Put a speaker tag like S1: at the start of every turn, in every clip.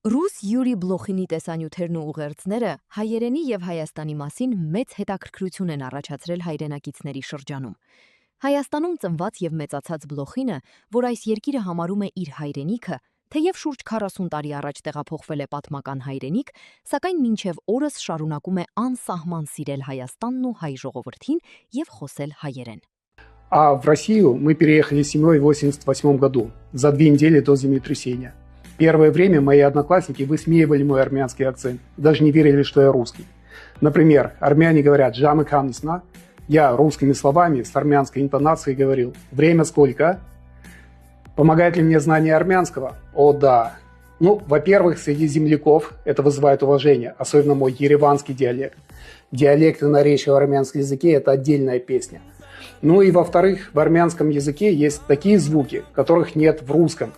S1: Ռուս Յուրի Բլոխինի տեսանյութերն ու ուղերձները հայերենի եւ Հայաստանի մասին մեծ հետաքրքրություն են առաջացրել հայրենակիցների շրջանում։ Հայաստանում ծնված եւ մեծացած Բլոխինը, որ այս երկիրը համարում է իր հայրենիքը, թեև շուրջ 40 տարի առաջ տեղափոխվել է պատմական հայրենիք, սակայն մինչև օրս շարունակում է անսահման սիրել Հայաստանն ու հայ ժողովրդին եւ խոսել հայերեն։
S2: А в Россию мы переехали семьей в 1988 году, за 2 недели до землетрясения. Первое время мои одноклассники высмеивали мой армянский акцент, даже не верили, что я русский. Например, армяне говорят «жамы камнисна», я русскими словами с армянской интонацией говорил «время сколько?». Помогает ли мне знание армянского? О, да. Ну, во-первых, среди земляков это вызывает уважение, особенно мой ереванский диалект. Диалект и наречие в армянском языке – это отдельная песня. Ну и во-вторых, в армянском языке есть такие звуки, которых нет в русском.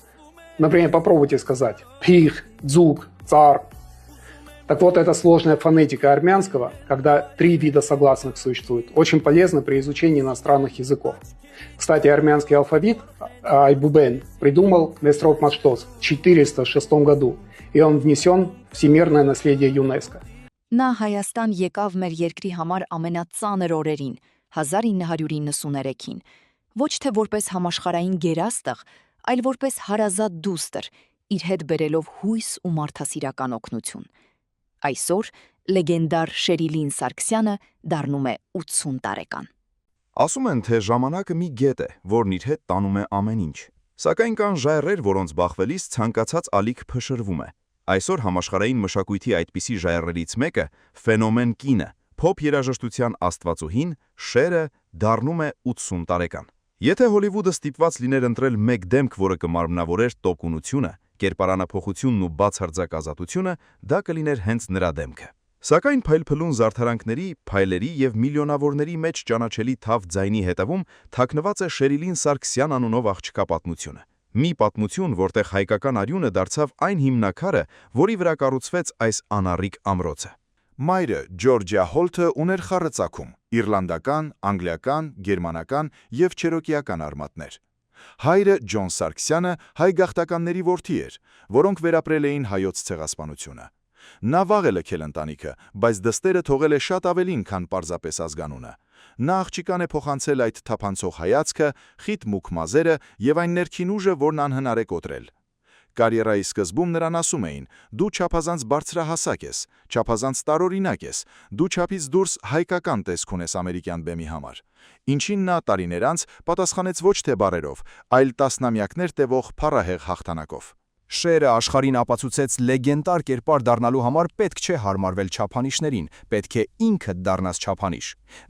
S2: Например, попробуйте сказать «пих», «дзук», «цар». Так вот, это сложная фонетика армянского, когда 3 вида согласных существуют. Очень полезно при изучении иностранных языков. Кстати, армянский алфавит Айбубен придумал Местрок Маштос в 406 году, и он внесен в всемирное наследие ЮНЕСКО.
S1: Նա Հայաստան եկավ մեր երկրի համար ամենածանր օրերին, 1993-ին, ոչ թե որպես համաշխարհային գերաստղ, այլ որպես հարազատ դուստր, իր հետ բերելով հույս ու մարդասիրական օգնություն։ Այսօր լեգենդար Շերիլին Սարգսյանը դառնում է 80 տարեկան։
S3: Ասում են, թե ժամանակը մի գետ է, որն իր հետ տանում է ամեն ինչ։ Սակայն կան ժայռեր, որոնց բախվելիս ցանկացած ալիք փշրվում է։ Այսօր համաշխարհային մշակույթի այդպիսի ժայռերից մեկը ֆենոմեն կինը, փոփ երաժշտության աստվածուհին Շերը դառնում է 80 տարեկան։ Եթե Հոլիվուդը ստիպված լիներ ընտրել մեկ դեմք, որը կմարմնավորեր տոկունությունը, կերպարանափոխությունն ու բացարձակ ազատությունը, դա կլիներ հենց նրա դեմքը։ Սակայն փայլփլուն զարդարանքների, փայլերի եւ միլիոնավորների մեջ ճանաչելի թավ ձայնի հետևում թաքնված է Շերիլին Սարգսյան անունով աղջկա պատմությունը։ Մի պատմություն, որտեղ հայկական արյունը դարձավ այն հիմնակարը, որի վրա կառուցվեց այս անառիկ ամրոցը։
S4: Մայրը Ջորջիա Հոլթը ուներ խառը ծագում, իռլանդական, անգլիական, գերմանական եւ չերոկիական արմատներ։ Հայրը Ջոն Սարգսյանը հայ գաղթականների որդի էր, որոնք վերապրել էին հայոց ցեղասպանությունը։ Նա վաղ է լքել ընտանիքը, բայց դստերը թողել է շատ ավելին, քան պարզապես ազգանունը։ Նա աղջիկան է փոխանցել այդ թափանցող հայացքը, խիտ մուգ մազերը եւ այն ներքին ուժը, որն անհնար է կոտրել։ Կարիերայի սկզբում նրան ասում էին. «Դու չափազանց բարձրահասակ ես, չափազանց տարօրինակ ես, դու չափից դուրս հայկական տեսք ունես ամերիկյան բեմի համար»։ Ինչին նա տարիներ անց պատասխանեց ոչ թե բառերով, այլ տասնամյակներ տևող փառահեղ հաղթանակով։
S3: Շերը աշխարհին ապացուցեց լեգենդար կերպար դառնալու համար պետք չէ հարմարվել չափանիշներին, պետք է ինքդ դառնաս չափանիշ։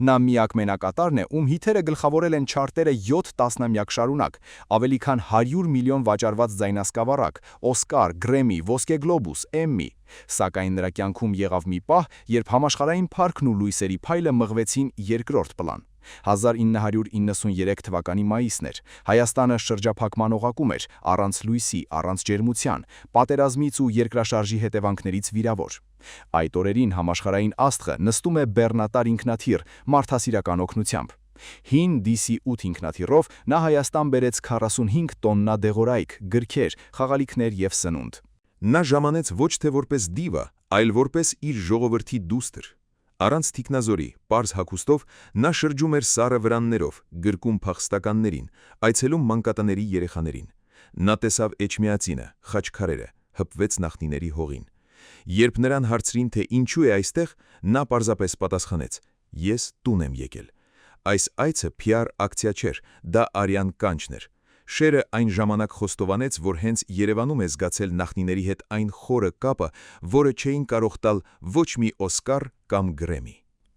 S3: Նա միակ մենակատարն է, ում հիթերը գլխավորել են չարտերը 7 տասնամյակ շարունակ, ավելի քան 100 միլիոն վաճառված ձայնասկավառակ, Օսկար, Գրեմի, Ոսկե գլոբուս, Էմմի։ Սակայն նրա կյանքում եղավ մի պահ, երբ համաշխարհային փառքն ու լույսերի փայլը մղվեցին երկրորդ պլան։ 1993 թվականի մայիսն էր, Հայաստանը շրջափակման օղակում էր, առանց լույսի, առանց ջերմության, պատերազմից ու երկրաշարժի հետևանքներից վիրավոր։ Այդ օրերին համաշխարհային աստղը նստում է բեռնատար ինքնաթիռ մարդասիրական օգնությամբ։ Հին DC-8 ինքնաթիռով նա Հայաստան բերեց 45 տոննա դեղորայք, գրքեր, խաղալիքներ եւ սնունդ։ Նա ժամանեց ոչ թե որպես դիվա, այլ որպես իր ժողովրդի դուստր։ Առանց թիկնազորի, պարզ հագուստով նա շրջում էր սառը վրաններով, գրկում փախստականներին, այցելում մանկատների երեխաներին։ Նա տեսավ Էջմիածինը, Խաչքարերը, հպվեց նախնիների հողին։ Երբ նրան հարցրին, թե ինչու է այստեղ, նա պարզապես պատասխանեց. «Ես տուն եմ եկել»։ Այս այցը PR ակցիա չէր, դա արյան կանչն էր։ Շերը այն ժամանակ խոստովանեց, որ հենց Երևանում է զգացել նախնիների հետ այն խորը կապը, որը չէին կարող տալ ոչ մի Օսկար կամ Գրեմի։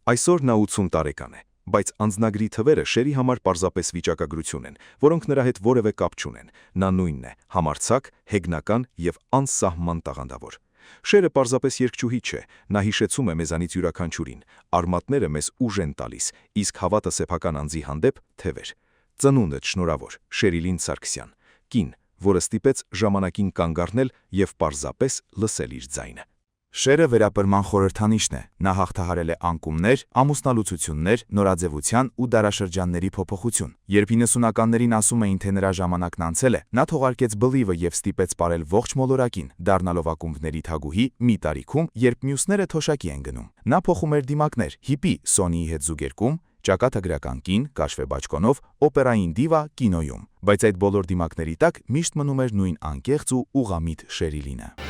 S3: Այսօր նա 80 տարեկան է, բայց անձնագրի թվերը Շերի համար պարզապես վիճակագրություն են, որոնք նրա հետ որևէ կապ չունեն։ Նա նույնն է, համարձակ, հեգնական եւ անսահման տաղանդավոր։ Շերը պարզապես երգչուհի չէ, նա հիշեցում է մեզանից յուրաքանչյուրին, արմատները մեզ ուժ են տալիս, իսկ հավատը սեփական անձի հանդեպ թևեր։ Ծնունդդ շնորհավոր, Շերիլին Սարգսյան, կին, որը ստիպեց ժամանակին կանգ առնել եւ պարզապես լսել իր ձայնը։
S4: Շերը վերապրման խորհրդանիշն է։ Նա հաղթահարել է անկումներ, ամուսնալուծություններ, նորաձևության ու դարաշրջանների փոփոխություն։ Երբ 90-ականներին ասում էին, թե նրա ժամանակն անցել է, նա թողարկեց Believe-ը եւ ստիպեց ապրել ողջ մոլորակին, դառնալով ակումբների թագուհի մի տարիքում, երբ մյուսները թոշակի են գնում։ Նա փոխում էր դիմակներ՝ հիպի Սոնիի հետ զուգերկում, ճակատագրական կին, կաշվե բաճկոնով, օպերային դիվա կինոյում, բայց այդ բոլոր դիմակների տակ միշտ մնում էր նույն անկեղծ ու ուղղամիտ Շերիլինը։